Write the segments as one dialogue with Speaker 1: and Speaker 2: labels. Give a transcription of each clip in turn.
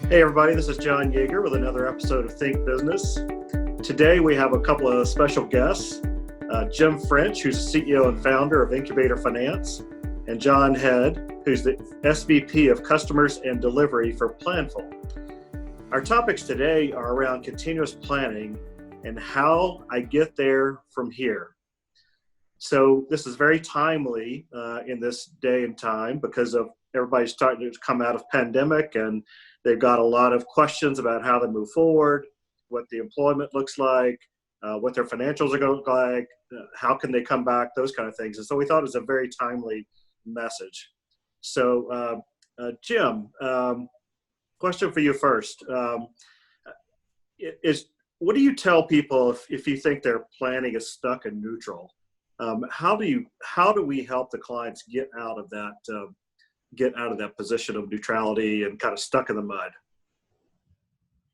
Speaker 1: Hey everybody, this is John Yeager with another episode of Think Business. Today we have a couple of special guests, Jim French, who's the CEO and founder of Incubator Finance, and John Head, who's the SVP of Customers and Delivery for Planful. Our topics today are around continuous planning and how I get there from here. So this is very timely in this day and time because of everybody's starting to come out of pandemic and they've got a lot of questions about how they move forward, what the employment looks like, what their financials are going to look like, how can they come back, those kind of things. And so we thought it was a very timely message. So Jim, question for you first. What do you tell people if you think their planning is stuck in neutral? How do we help the clients get out of that position of neutrality and kind of stuck in the mud?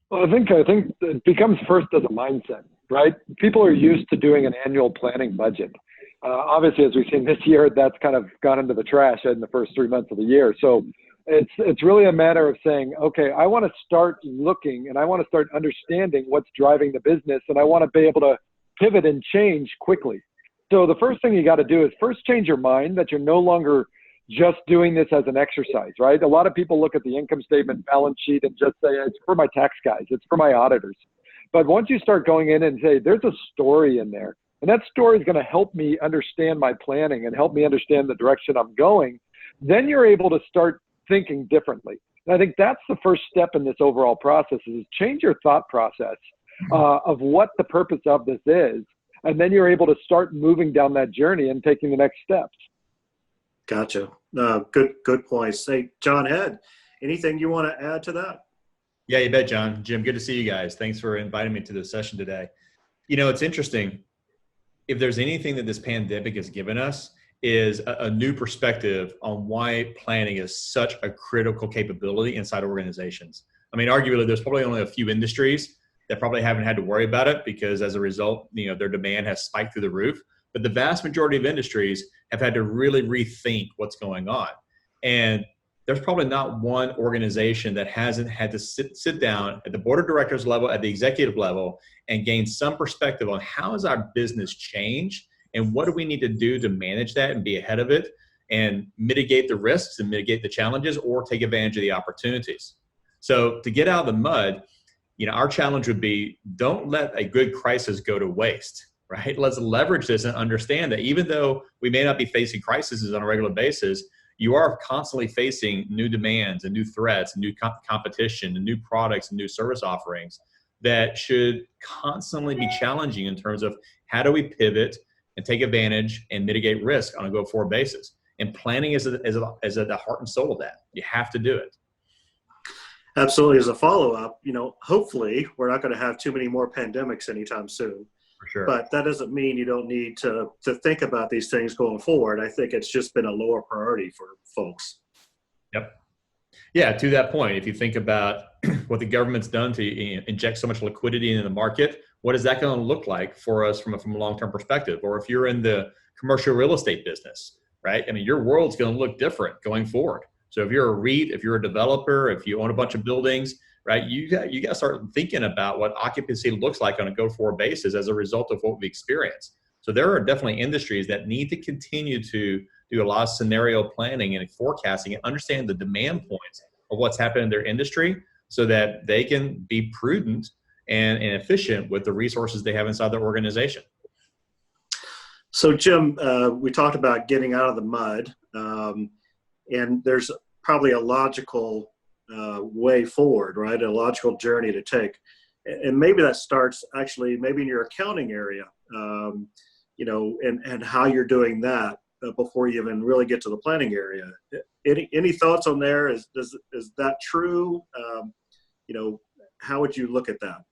Speaker 2: Well, I think it becomes first as a mindset, right? People are used to doing an annual planning budget. Obviously, as we've seen this year, that's kind of gone into the trash in the first 3 months of the year. So it's really a matter of saying, okay, I want to start looking and I want to start understanding what's driving the business, and I want to be able to pivot and change quickly. So the first thing you got to do is first change your mind that you're no longer just doing this as an exercise, right? A lot of people look at the income statement, balance sheet, and just say, it's for my tax guys, it's for my auditors. But once you start going in and say, there's a story in there, and that story is going to help me understand my planning and help me understand the direction I'm going, then you're able to start thinking differently. And I think that's the first step in this overall process is change your thought process of what the purpose of this is. And then you're able to start moving down that journey and taking the next steps.
Speaker 1: Gotcha. Good points. Hey, John Head, anything you want to add to that?
Speaker 3: Yeah, you bet, John. Jim, good to see you guys. Thanks for inviting me to this session today. You know, it's interesting. If there's anything that this pandemic has given us is a new perspective on why planning is such a critical capability inside organizations. I mean, arguably, there's probably only a few industries that probably haven't had to worry about it because as a result, their demand has spiked through the roof. But the vast majority of industries have had to really rethink what's going on. And there's probably not one organization that hasn't had to sit down at the board of directors level, at the executive level, and gain some perspective on how has our business changed and what do we need to do to manage that and be ahead of it and mitigate the risks and mitigate the challenges or take advantage of the opportunities. So to get out of the mud, our challenge would be don't let a good crisis go to waste. Right? Let's leverage this and understand that even though we may not be facing crises on a regular basis, you are constantly facing new demands and new threats, and new competition and new products and new service offerings that should constantly be challenging in terms of how do we pivot and take advantage and mitigate risk on a go-forward basis. And planning is at the heart and soul of that. You have to do it.
Speaker 1: Absolutely. As a follow-up, hopefully we're not going to have too many more pandemics anytime soon.
Speaker 3: Sure.
Speaker 1: But that doesn't mean you don't need to think about these things going forward. I think it's just been a lower priority for folks.
Speaker 3: Yep. Yeah, to that point, if you think about what the government's done to inject so much liquidity into the market, what is that going to look like for us from a long-term perspective? Or if you're in the commercial real estate business, right? I mean, your world's going to look different going forward. So if you're a REIT, if you're a developer, if you own a bunch of buildings, right, you got to start thinking about what occupancy looks like on a go-forward basis as a result of what we experience. So there are definitely industries that need to continue to do a lot of scenario planning and forecasting and understand the demand points of what's happening in their industry so that they can be prudent and efficient with the resources they have inside their organization.
Speaker 1: So Jim, we talked about getting out of the mud, and there's probably a logical way forward, right? A logical journey to take. And maybe that starts actually maybe in your accounting area, and how you're doing that before you even really get to the planning area. Any thoughts on there? Is that true? How would you look at that?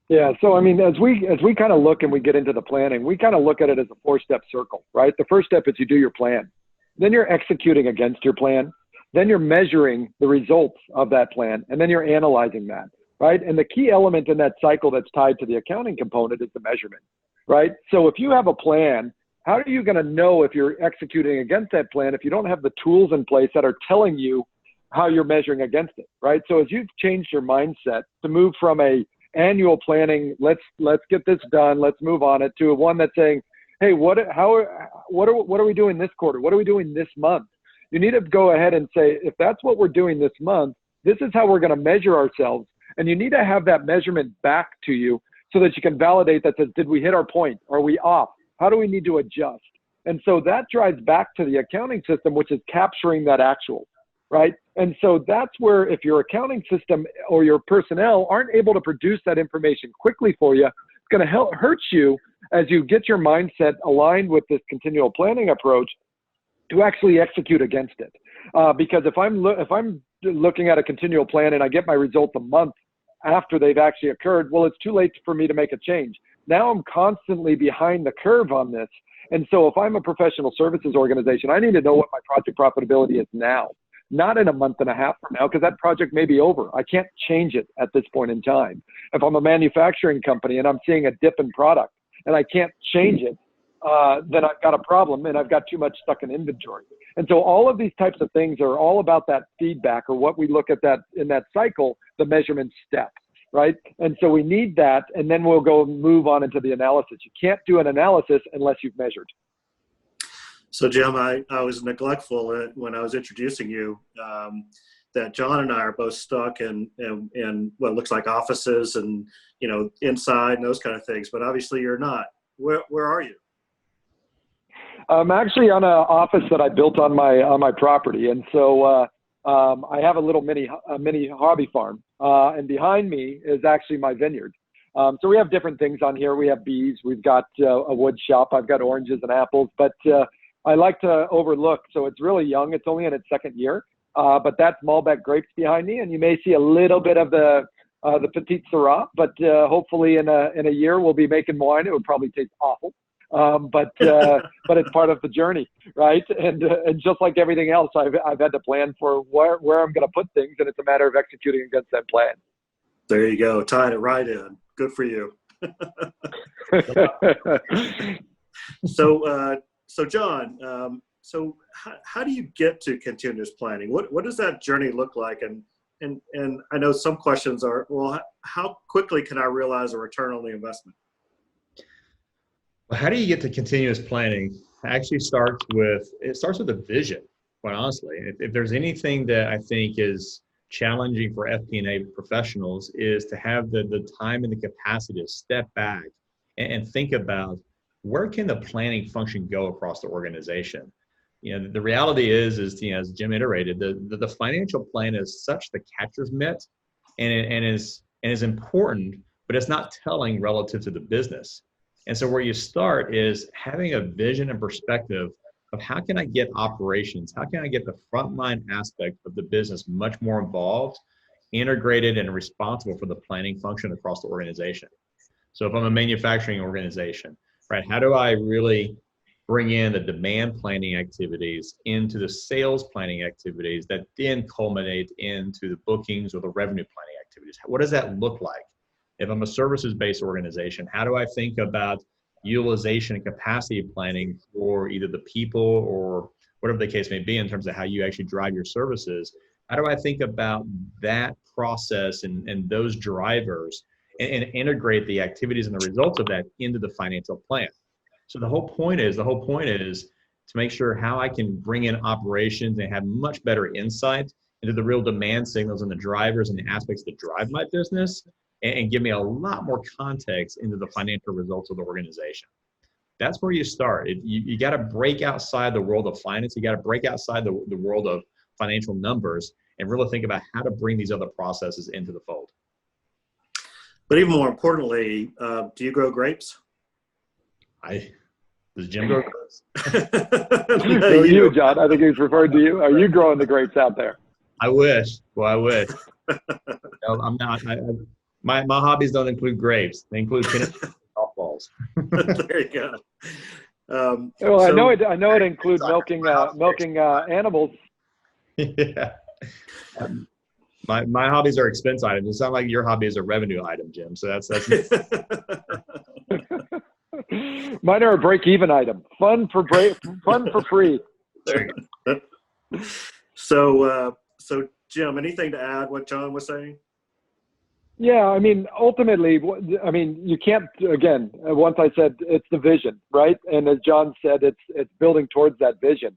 Speaker 2: Yeah. So, I mean, as we kind of look and we get into the planning, we kind of look at it as a 4-step circle, right? The first step is you do your plan. Then you're executing against your plan. Then you're measuring the results of that plan, and then you're analyzing that, right? And the key element in that cycle that's tied to the accounting component is the measurement, right? So if you have a plan, how are you going to know if you're executing against that plan if you don't have the tools in place that are telling you how you're measuring against it, right? So as you've changed your mindset to move from a annual planning, let's get this done, let's move on it, to one that's saying, hey, what are we doing this quarter? What are we doing this month? You need to go ahead and say, if that's what we're doing this month, this is how we're going to measure ourselves. And you need to have that measurement back to you so that you can validate that says, did we hit our point? Are we off? How do we need to adjust? And so that drives back to the accounting system, which is capturing that actual, right? And so that's where if your accounting system or your personnel aren't able to produce that information quickly for you, it's going to hurt you as you get your mindset aligned with this continual planning approach to actually execute against it. Because if I'm looking at a continual plan and I get my results a month after they've actually occurred, well, it's too late for me to make a change. Now I'm constantly behind the curve on this. And so if I'm a professional services organization, I need to know what my project profitability is now, not in a month and a half from now, because that project may be over. I can't change it at this point in time. If I'm a manufacturing company and I'm seeing a dip in product and I can't change it, then I've got a problem and I've got too much stuck in inventory. And so all of these types of things are all about that feedback, or what we look at that in that cycle, the measurement step, right? And so we need that, and then we'll go move on into the analysis. You can't do an analysis unless you've measured.
Speaker 1: So Jim, I was neglectful when I was introducing you, that John and I are both stuck in what looks like offices and, inside and those kind of things, but obviously you're not. Where are you?
Speaker 2: I'm actually on an office that I built on my property, and so I have a little mini hobby farm, and behind me is actually my vineyard. So we have different things on here. We have bees. We've got a wood shop. I've got oranges and apples, but I like to overlook. So it's really young. It's only in its second year, but that's Malbec grapes behind me, and you may see a little bit of the Petite Syrah, but hopefully in a year we'll be making wine. It would probably taste awful. But it's part of the journey, right? And just like everything else, I've had to plan for where I'm going to put things, and it's a matter of executing against that plan.
Speaker 1: There you go, tying it right in. Good for you. So John, how do you get to continuous planning? What does that journey look like? And I know some questions are, well, how quickly can I realize a return on the investment?
Speaker 3: Well, how do you get to continuous planning? It actually starts with a vision, quite honestly. If there's anything that I think is challenging for FP&A professionals, is to have the time and the capacity to step back and think about, where can the planning function go across the organization? The reality is as Jim iterated, the financial plan is such the catcher's mitt, and is important, but it's not telling relative to the business. And so where you start is having a vision and perspective of, how can I get operations? How can I get the frontline aspect of the business much more involved, integrated, and responsible for the planning function across the organization? So if I'm a manufacturing organization, right, how do I really bring in the demand planning activities into the sales planning activities that then culminate into the bookings or the revenue planning activities? What does that look like? If I'm a services-based organization, how do I think about utilization and capacity planning for either the people or whatever the case may be in terms of how you actually drive your services? How do I think about that process and those drivers and integrate the activities and the results of that into the financial plan? So the whole point is to make sure how I can bring in operations and have much better insight into the real demand signals and the drivers and the aspects that drive my business, and give me a lot more context into the financial results of the organization. That's where you start. You got to break outside the world of finance. You got to break outside the world of financial numbers and really think about how to bring these other processes into the fold.
Speaker 1: But even more importantly, do you grow grapes?
Speaker 3: Does Jim grow grapes?
Speaker 2: No, you, John. I think he's referred to you. Are you growing the grapes out there?
Speaker 3: I wish. Well, I wish. No, I'm not. My hobbies don't include grapes. They include tennis golf balls.
Speaker 1: There you go.
Speaker 2: Well, I know it includes milking animals.
Speaker 3: Yeah. My hobbies are expense items. It sounds like your hobby is a revenue item, Jim. So that's
Speaker 2: Mine are a break-even item. Fun for free.
Speaker 3: There you go.
Speaker 1: So Jim, anything to add what John was saying?
Speaker 2: Yeah, I mean, ultimately, you can't, again, once I said it's the vision, right? And as John said, it's building towards that vision.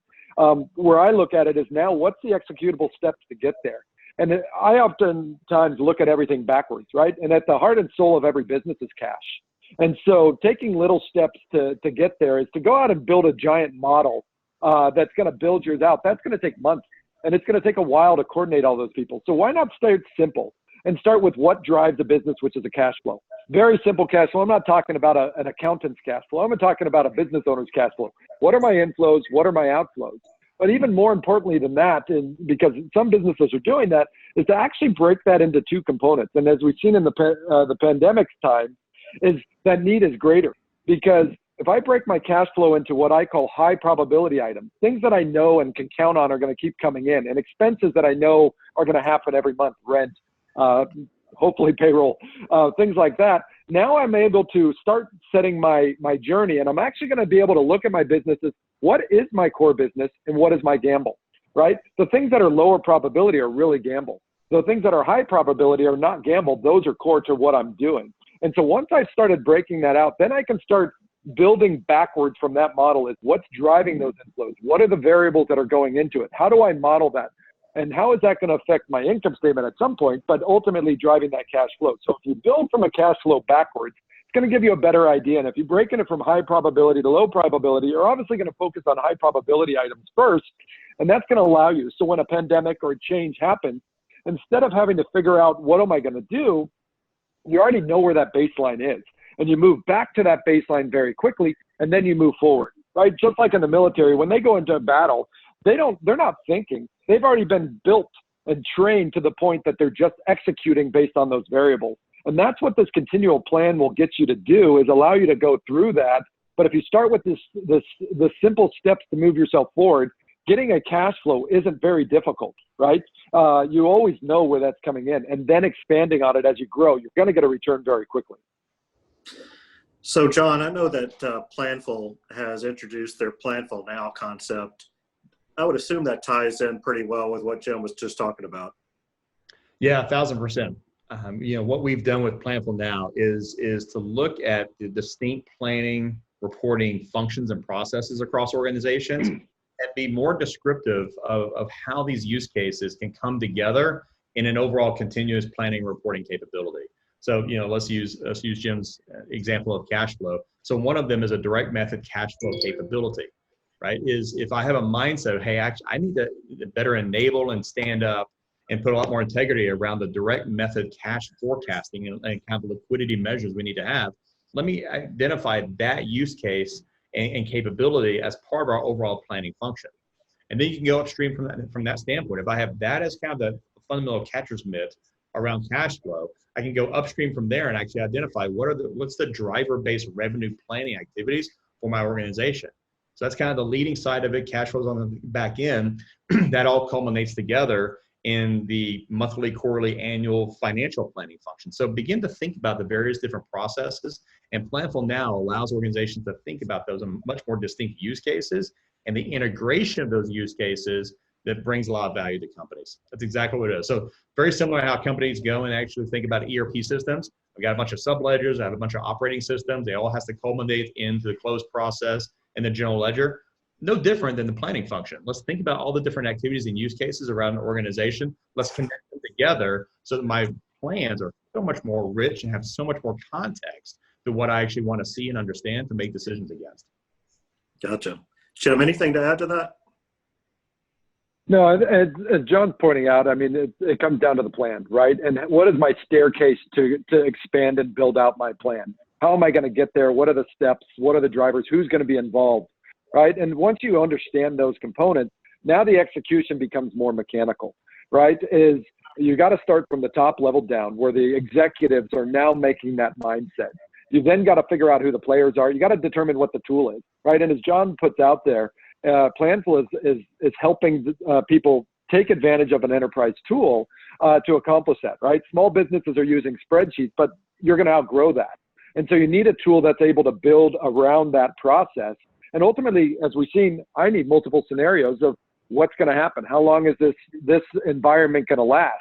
Speaker 2: Where I look at it is now, what's the executable steps to get there? And I oftentimes look at everything backwards, right? And at the heart and soul of every business is cash. And so taking little steps to get there is to go out and build a giant model that's going to build yours out. That's going to take months, and it's going to take a while to coordinate all those people. So why not start simple and start with what drives a business, which is a cash flow? Very simple cash flow. I'm not talking about an accountant's cash flow. I'm talking about a business owner's cash flow. What are my inflows? What are my outflows? But even more importantly than that, and because some businesses are doing that, is to actually break that into two components. And as we've seen in the pandemic's time, is that need is greater. Because if I break my cash flow into what I call high probability items, things that I know and can count on are going to keep coming in, and expenses that I know are going to happen every month, rent, hopefully payroll, things like that. Now I'm able to start setting my journey, and I'm actually going to be able to look at my businesses. What is my core business and what is my gamble, right? The things that are lower probability are really gamble. The things that are high probability are not gamble. Those are core to what I'm doing. And so once I've started breaking that out, then I can start building backwards from that model. Is what's driving those inflows? What are the variables that are going into it? How do I model that? And how is that going to affect my income statement at some point, but ultimately driving that cash flow? So if you build from a cash flow backwards, it's going to give you a better idea. And if you're breaking it from high probability to low probability, you're obviously going to focus on high probability items first, and that's going to allow you. So when a pandemic or a change happens, instead of having to figure out what am I going to do, you already know where that baseline is. And you move back to that baseline very quickly, and then you move forward, right? Just like in the military, when they go into a battle, they're not thinking. They've already been built and trained to the point that they're just executing based on those variables. And that's what this continual plan will get you to do, is allow you to go through that. But if you start with the simple steps to move yourself forward, getting a cash flow isn't very difficult, right? You always know where that's coming in, and then expanding on it as you grow, you're going to get a return very quickly.
Speaker 1: So, John, I know that Planful has introduced their Planful Now concept. I would assume that ties in pretty well with what Jim was just talking about.
Speaker 3: Yeah, 1,000%. What we've done with Planful Now is to look at the distinct planning, reporting functions and processes across organizations and be more descriptive of how these use cases can come together in an overall continuous planning reporting capability. So, let's use Jim's example of cash flow. So one of them is a direct method cash flow capability, right? Is if I have a mindset of, hey, actually, I need to better enable and stand up and put a lot more integrity around the direct method cash forecasting and kind of liquidity measures we need to have. Let me identify that use case and capability as part of our overall planning function. And then you can go upstream from that standpoint. If I have that as kind of the fundamental catcher's mitt around cash flow, I can go upstream from there and actually identify what's the driver-based revenue planning activities for my organization. So that's kind of the leading side of it. Cash flows on the back end. That all culminates together in the monthly, quarterly, annual financial planning function. So begin to think about the various different processes, and Planful Now allows organizations to think about those in much more distinct use cases and the integration of those use cases that brings a lot of value to companies. That's exactly what it is. So very similar to how companies go and actually think about ERP systems. I've got a bunch of sub-ledgers, I have a bunch of operating systems. They all have to culminate into the close process and the general ledger. No different than the planning function. Let's think about all the different activities and use cases around an organization. Let's connect them together so that my plans are so much more rich and have so much more context to what I actually want to see and understand to make decisions against.
Speaker 1: Gotcha. Jim, anything to add to that?
Speaker 2: No, as John's pointing out, I mean, it comes down to the plan, right? And what is my staircase to expand and build out my plan? How am I going to get there? What are the steps? What are the drivers? Who's going to be involved? Right? And once you understand those components, now the execution becomes more mechanical, right? Is you got to start from the top level down where the executives are now making that mindset. You then got to figure out who the players are. You got to determine what the tool is, right? And as John puts out there, Planful is helping people take advantage of an enterprise tool to accomplish that, right? Small businesses are using spreadsheets, but you're going to outgrow that. And so you need a tool that's able to build around that process. And ultimately, as we've seen, I need multiple scenarios of what's going to happen? How long is this environment going to last?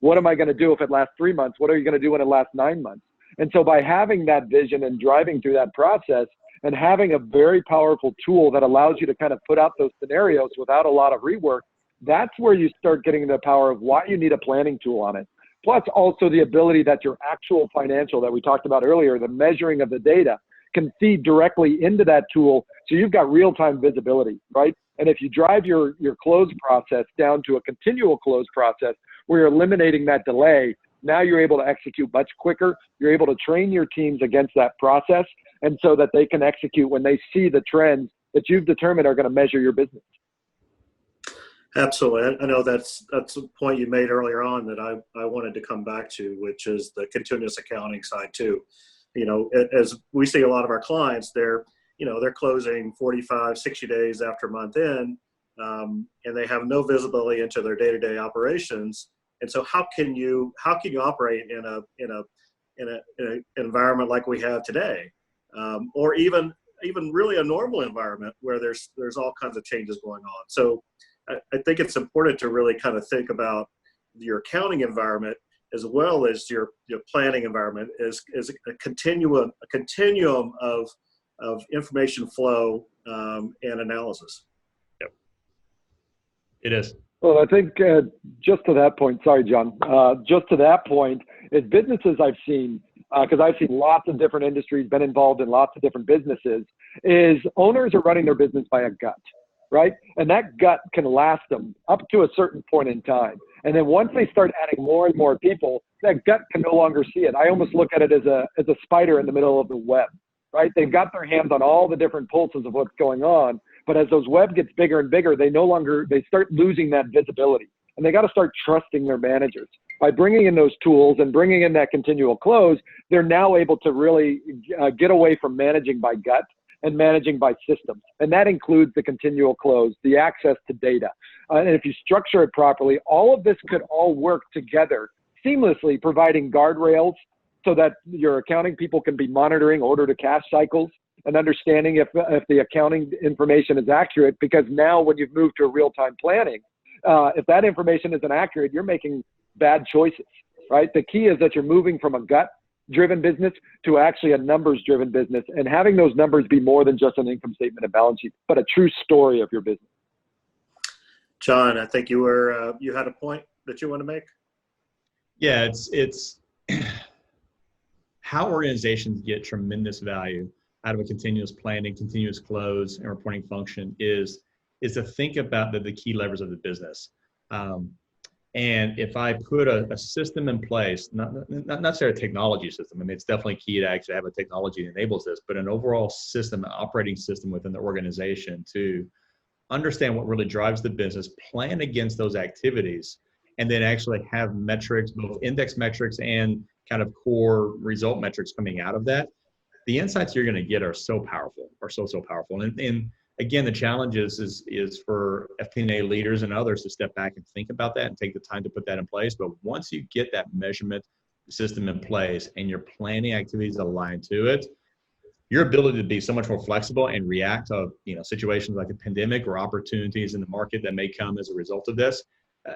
Speaker 2: What am I going to do if it lasts 3 months? What are you going to do when it lasts 9 months? And so by having that vision and driving through that process and having a very powerful tool that allows you to kind of put out those scenarios without a lot of rework, that's where you start getting the power of why you need a planning tool on it. Plus also the ability that your actual financial that we talked about earlier, the measuring of the data, can feed directly into that tool. So you've got real-time visibility, right? And if you drive your close process down to a continual close process where you're eliminating that delay, now you're able to execute much quicker. You're able to train your teams against that process, and so that they can execute when they see the trends that you've determined are going to measure your business.
Speaker 1: Absolutely. I know that's a point you made earlier on that I wanted to come back to, which is the continuous accounting side too. As we see a lot of our clients, they're closing 45, 60 days after month end, and they have no visibility into their day-to-day operations. And so how can you operate in an environment like we have today, or even really a normal environment where there's all kinds of changes going on? So I think it's important to really kind of think about your accounting environment as well as your planning environment as a continuum of information flow and analysis.
Speaker 3: Yep, it is.
Speaker 2: Well, I think just to that point, sorry, John, just to that point, is businesses I've seen, because I've seen lots of different industries, been involved in lots of different businesses, is owners are running their business by a gut, right? And that gut can last them up to a certain point in time. And then once they start adding more and more people, that gut can no longer see it. I almost look at it as a spider in the middle of the web, right? They've got their hands on all the different pulses of what's going on. But as those web gets bigger and bigger, they start losing that visibility. And they got to start trusting their managers. By bringing in those tools and bringing in that continual close, they're now able to really get away from managing by gut and managing by systems. And that includes the continual close, the access to data. And if you structure it properly, all of this could all work together seamlessly, providing guardrails so that your accounting people can be monitoring order to cash cycles and understanding if the accounting information is accurate, because now when you've moved to a real-time planning, if that information isn't accurate, you're making bad choices, right? The key is that you're moving from a gut-driven business to actually a numbers-driven business, and having those numbers be more than just an income statement and balance sheet, but a true story of your business.
Speaker 1: John, I think you had a point that you want to make?
Speaker 3: Yeah, it's how organizations get tremendous value out of a continuous planning, continuous close, and reporting function is to think about the key levers of the business. And if I put a system in place, not necessarily a technology system, I mean, it's definitely key to actually have a technology that enables this, but an overall system, an operating system within the organization to understand what really drives the business, plan against those activities, and then actually have metrics, both index metrics and kind of core result metrics coming out of that. The insights you're going to get are so powerful, so powerful. And again, the challenge is for FP&A leaders and others to step back and think about that and take the time to put that in place. But once you get that measurement system in place and your planning activities aligned to it, your ability to be so much more flexible and react to situations like a pandemic or opportunities in the market that may come as a result of this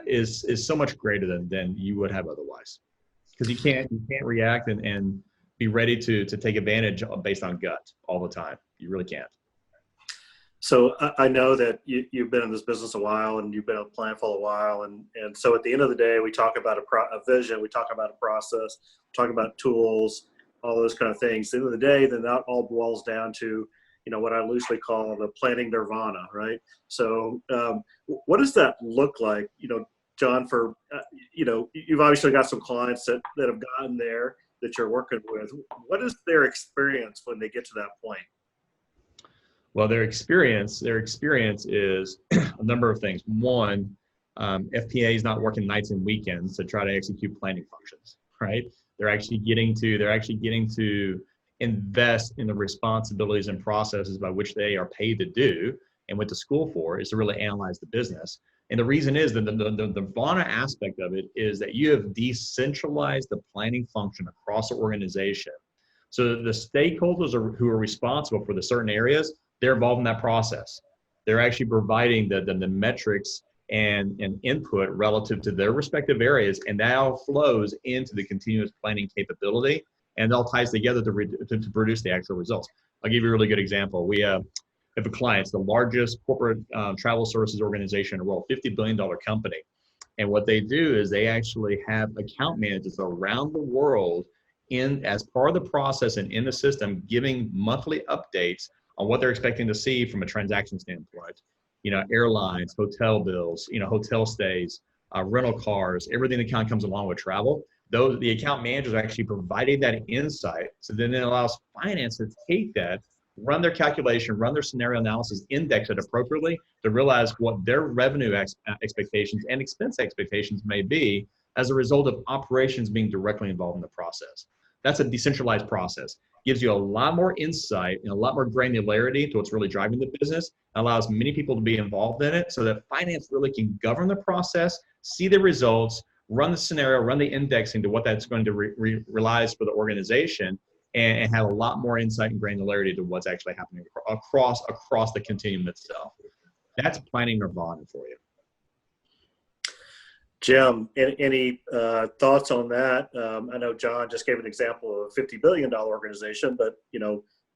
Speaker 3: is so much greater than you would have otherwise. Because you can't react and be ready to take advantage based on gut all the time. You really can't.
Speaker 1: So I know that you've been in this business a while and you've been at Planful a while. And so at the end of the day, we talk about a vision, we talk about a process, we talk about tools, all those kind of things. At the end of the day, then that all boils down to, what I loosely call the planning nirvana, right? So what does that look like, John, for, you've obviously got some clients that have gotten there that you're working with. What is their experience when they get to that point?
Speaker 3: Well, their experience is a number of things. One, FPA is not working nights and weekends to try to execute planning functions, right? They're actually getting to invest in the responsibilities and processes by which they are paid to do, and went to school for, is to really analyze the business. And the reason is that the Nirvana aspect of it is that you have decentralized the planning function across the organization. So the stakeholders who are responsible for the certain areas, they're involved in that process. They're actually providing the metrics and input relative to their respective areas, and that all flows into the continuous planning capability, and it all ties together to produce the actual results. I'll give you a really good example. We have a client, it's the largest corporate travel services organization in the world, $50 billion company. And what they do is they actually have account managers around the world as part of the process and in the system, giving monthly updates on what they're expecting to see from a transaction standpoint. Airlines, hotel bills, hotel stays, rental cars, everything that kind of comes along with travel. The account managers are actually providing that insight. So then it allows finance to take that, run their calculation, run their scenario analysis, index it appropriately to realize what their revenue expectations and expense expectations may be as a result of operations being directly involved in the process. That's a decentralized process. Gives you a lot more insight and a lot more granularity to what's really driving the business, allows many people to be involved in it so that finance really can govern the process, see the results, run the scenario, run the indexing to what that's going to realize for the organization, and have a lot more insight and granularity to what's actually happening across the continuum itself. That's planning nirvana for you.
Speaker 1: Jim, any thoughts on that? I know John just gave an example of a $50 billion organization, but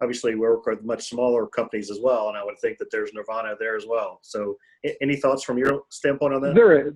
Speaker 1: obviously we work with much smaller companies as well, and I would think that there's nirvana there as well. So, any thoughts from your standpoint on that?
Speaker 2: There is,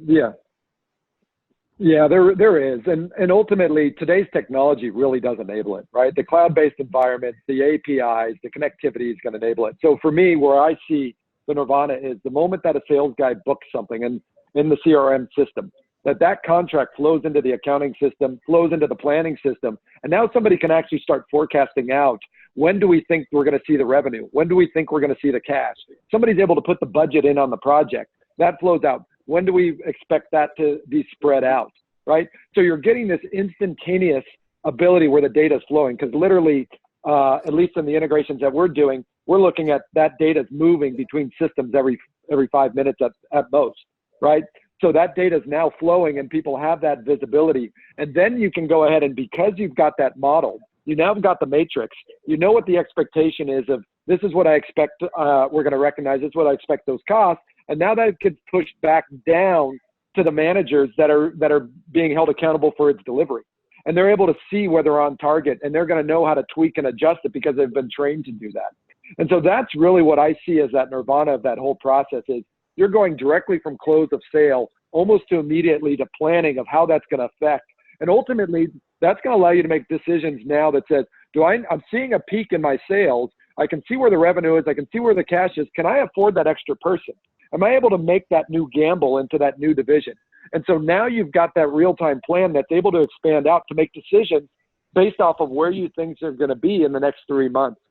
Speaker 2: there is, and ultimately today's technology really does enable it, right? The cloud-based environment, the APIs, the connectivity is going to enable it. So for me, where I see the nirvana is the moment that a sales guy books something and in the CRM system, that contract flows into the accounting system, flows into the planning system. And now somebody can actually start forecasting out, when do we think we're going to see the revenue? When do we think we're going to see the cash? Somebody's able to put the budget in on the project. That flows out. When do we expect that to be spread out, right? So you're getting this instantaneous ability where the data is flowing, because literally, at least in the integrations that we're doing, we're looking at that data is moving between systems every 5 minutes at most, right? So that data is now flowing and people have that visibility. And then you can go ahead and, because you've got that model, you now have got the matrix, you know what the expectation is of, this is what I expect we're going to recognize, this is what I expect those costs. And now that gets pushed back down to the managers that are being held accountable for its delivery. And they're able to see whether they're on target, and they're going to know how to tweak and adjust it because they've been trained to do that. And so that's really what I see as that nirvana of that whole process is, you're going directly from close of sale almost to immediately to planning of how that's going to affect. And ultimately, that's going to allow you to make decisions now that says, I'm seeing a peak in my sales. I can see where the revenue is. I can see where the cash is. Can I afford that extra person? Am I able to make that new gamble into that new division? And so now you've got that real-time plan that's able to expand out to make decisions based off of where you think are going to be in the next 3 months.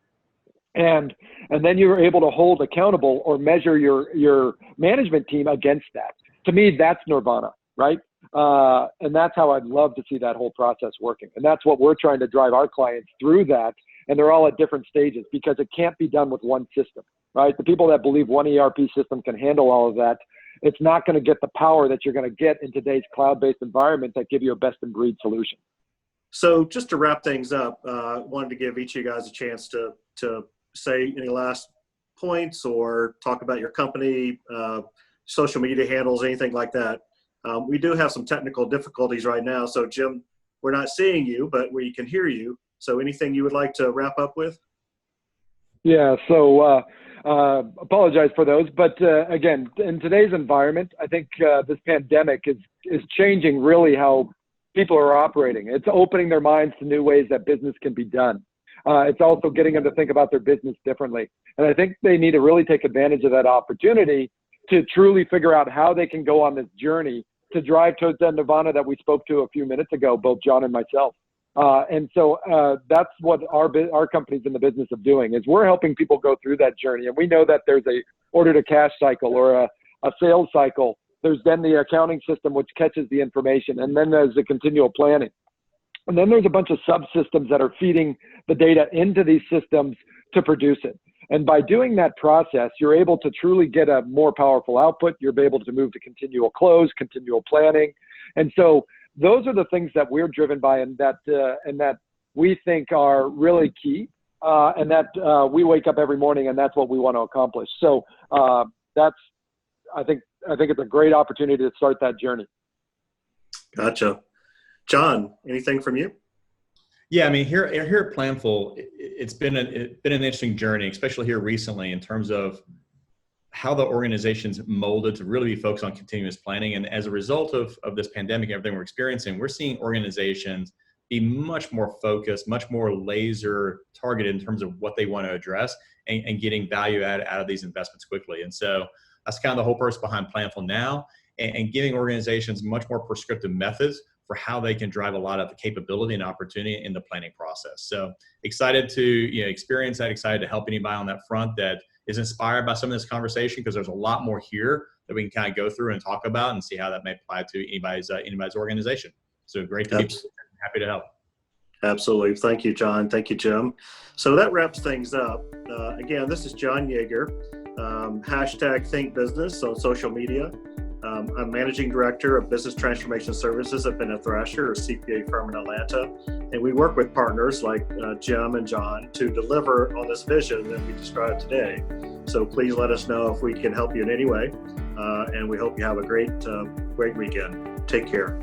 Speaker 2: And then you're able to hold accountable or measure your management team against that. To me, that's nirvana, right? And that's how I'd love to see that whole process working. And that's what we're trying to drive our clients through that. And they're all at different stages because it can't be done with one system, right? The people that believe one ERP system can handle all of that, it's not going to get the power that you're going to get in today's cloud-based environment that give you a best-in-breed solution.
Speaker 1: So just to wrap things up, wanted to give each of you guys a chance to say any last points or talk about your company, social media handles, anything like that. We do have some technical difficulties right now. So Jim, we're not seeing you, but we can hear you. So anything you would like to wrap up with?
Speaker 2: Yeah, so apologize for those. But again, in today's environment, I think this pandemic is changing really how people are operating. It's opening their minds to new ways that business can be done. It's also getting them to think about their business differently. And I think they need to really take advantage of that opportunity to truly figure out how they can go on this journey to drive towards that nirvana that we spoke to a few minutes ago, both John and myself. And so that's what our company's in the business of doing, is we're helping people go through that journey. And we know that there's a order to cash cycle or a sales cycle. There's then the accounting system, which catches the information. And then there's the continual planning. And then there's a bunch of subsystems that are feeding the data into these systems to produce it. And by doing that process, you're able to truly get a more powerful output. You're able to move to continual close, continual planning. And so those are the things that we're driven by and that we think are really key and that we wake up every morning and that's what we want to accomplish. So I think it's a great opportunity to start that journey.
Speaker 1: Gotcha. John, anything from you?
Speaker 3: Yeah, I mean, here at Planful, it's been an interesting journey, especially here recently, in terms of how the organization's molded to really be focused on continuous planning. And as a result of this pandemic and everything we're experiencing, we're seeing organizations be much more focused, much more laser targeted in terms of what they want to address and getting value out of these investments quickly. And so that's kind of the whole purpose behind Planful now, and giving organizations much more prescriptive methods for how they can drive a lot of the capability and opportunity in the planning process. So excited to experience that, excited to help anybody on that front that is inspired by some of this conversation, because there's a lot more here that we can kind of go through and talk about and see how that may apply to anybody's organization. So great to be happy to help.
Speaker 1: Absolutely. Thank you, John. Thank you, Jim. So that wraps things up. Again, this is John Yeager, hashtag Think Business on social media. I'm Managing Director of Business Transformation Services at Bennett Thrasher, a CPA firm in Atlanta. And we work with partners like Jim and John to deliver on this vision that we described today. So please let us know if we can help you in any way. And we hope you have a great weekend. Take care.